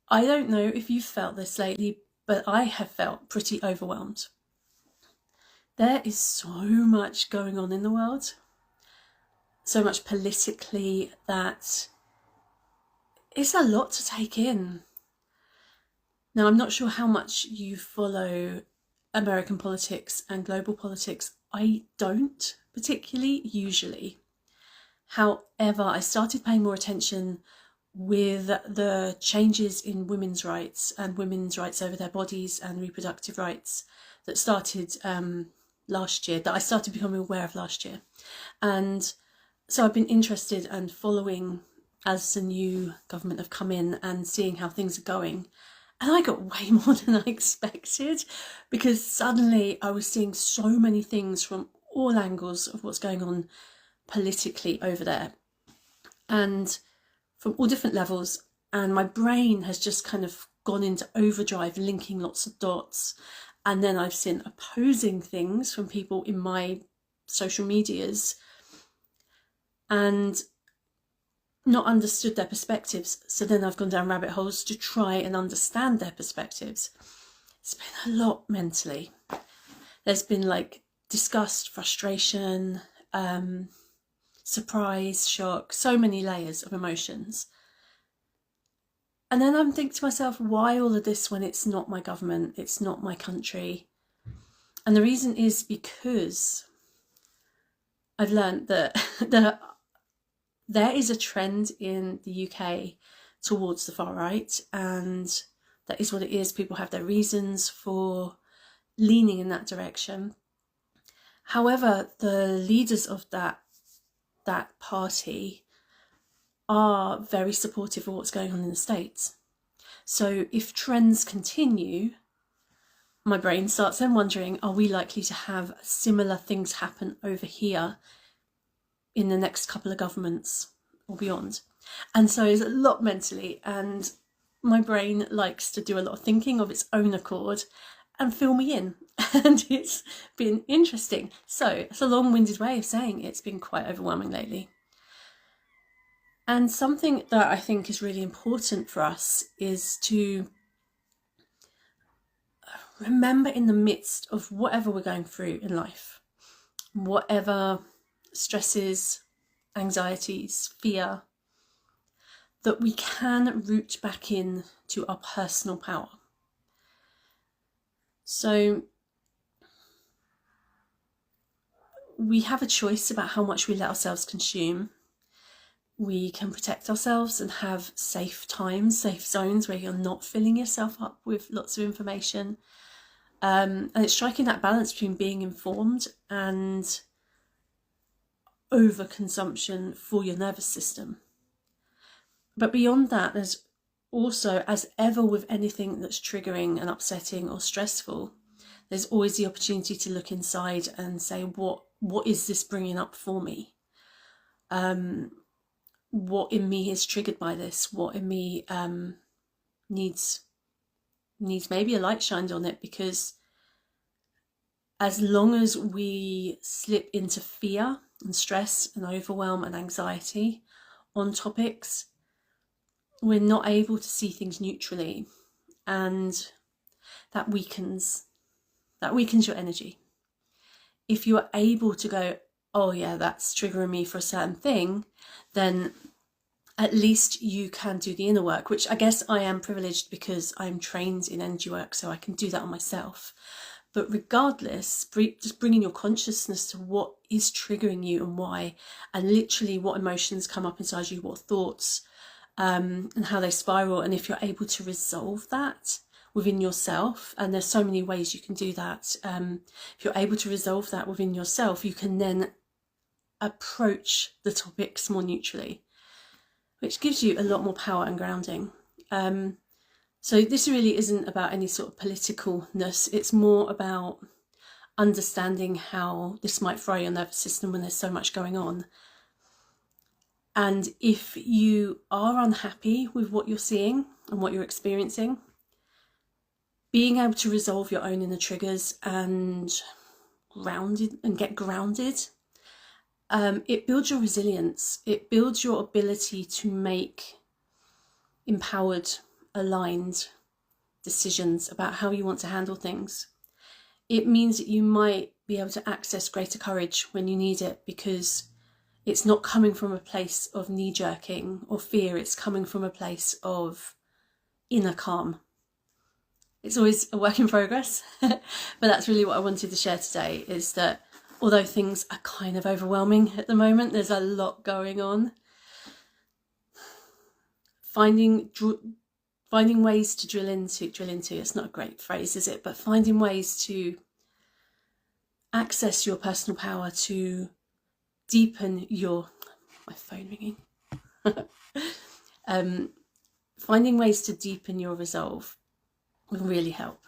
I don't know if you've felt this lately, but I have felt pretty overwhelmed. There is so much going on in the world, so much politically, that it's a lot to take in. Now, I'm not sure how much you follow American politics and global politics. I don't particularly, usually. However, I started paying more attention with the changes in women's rights and women's rights over their bodies and reproductive rights that started last year, that I started becoming aware of last year. And so I've been interested and following as the new government have come in and seeing how things are going. And I got way more than I expected, because suddenly I was seeing so many things from all angles of what's going on politically over there, and from all different levels. And my brain has just kind of gone into overdrive, linking lots of dots. And then I've seen opposing things from people in my social medias and not understood their perspectives. So then I've gone down rabbit holes to try and understand their perspectives. It's been a lot mentally. There's been like disgust, frustration, surprise, shock, so many layers of emotions. And then I'm thinking to myself, why all of this when it's not my government, it's not my country? And the reason is because I've learned that there is a trend in the UK towards the far right, and that is what it is. People have their reasons for leaning in that direction. However, the leaders of that party are very supportive of what's going on in the States. So if trends continue, my brain starts then wondering, are we likely to have similar things happen over here in the next couple of governments or beyond? And so it's a lot mentally, and my brain likes to do a lot of thinking of its own accord and fill me in. And it's been interesting. So it's a long-winded way of saying it's been quite overwhelming lately. And something that I think is really important for us is to remember, in the midst of whatever we're going through in life, whatever stresses, anxieties, fear, that we can root back in to our personal power. So we have a choice about how much we let ourselves consume. We can protect ourselves and have safe times, safe zones where you're not filling yourself up with lots of information. And it's striking that balance between being informed and overconsumption for your nervous system. But beyond that, there's also, as ever with anything that's triggering and upsetting or stressful, there's always the opportunity to look inside and say, what is this bringing up for me? What in me is triggered by this? What in me needs maybe a light shined on it? Because as long as we slip into fear and stress and overwhelm and anxiety on topics, we're not able to see things neutrally, and that weakens your energy. If you are able to go, oh yeah, that's triggering me for a certain thing, then at least you can do the inner work, which I guess I am privileged because I'm trained in energy work, so I can do that on myself. But regardless, just bringing your consciousness to what is triggering you and why, and literally what emotions come up inside you, what thoughts, and how they spiral. And if you're able to resolve that within yourself, and there's so many ways you can do that, if you're able to resolve that within yourself, you can then approach the topics more neutrally, which gives you a lot more power and grounding. So this really isn't about any sort of politicalness. It's more about understanding how this might fry your nervous system when there's so much going on. And if you are unhappy with what you're seeing and what you're experiencing, being able to resolve your own inner triggers and get grounded, it builds your resilience. It builds your ability to make empowered aligned decisions about how you want to handle things. It means that you might be able to access greater courage when you need it, because it's not coming from a place of knee-jerking or fear, it's coming from a place of inner calm. It's always a work in progress, but that's really what I wanted to share today, is that although things are kind of overwhelming at the moment, there's a lot going on, finding ways to drill into, it's not a great phrase, is it? But finding ways to access your personal power, to deepen your, my phone ringing, finding ways to deepen your resolve will really help.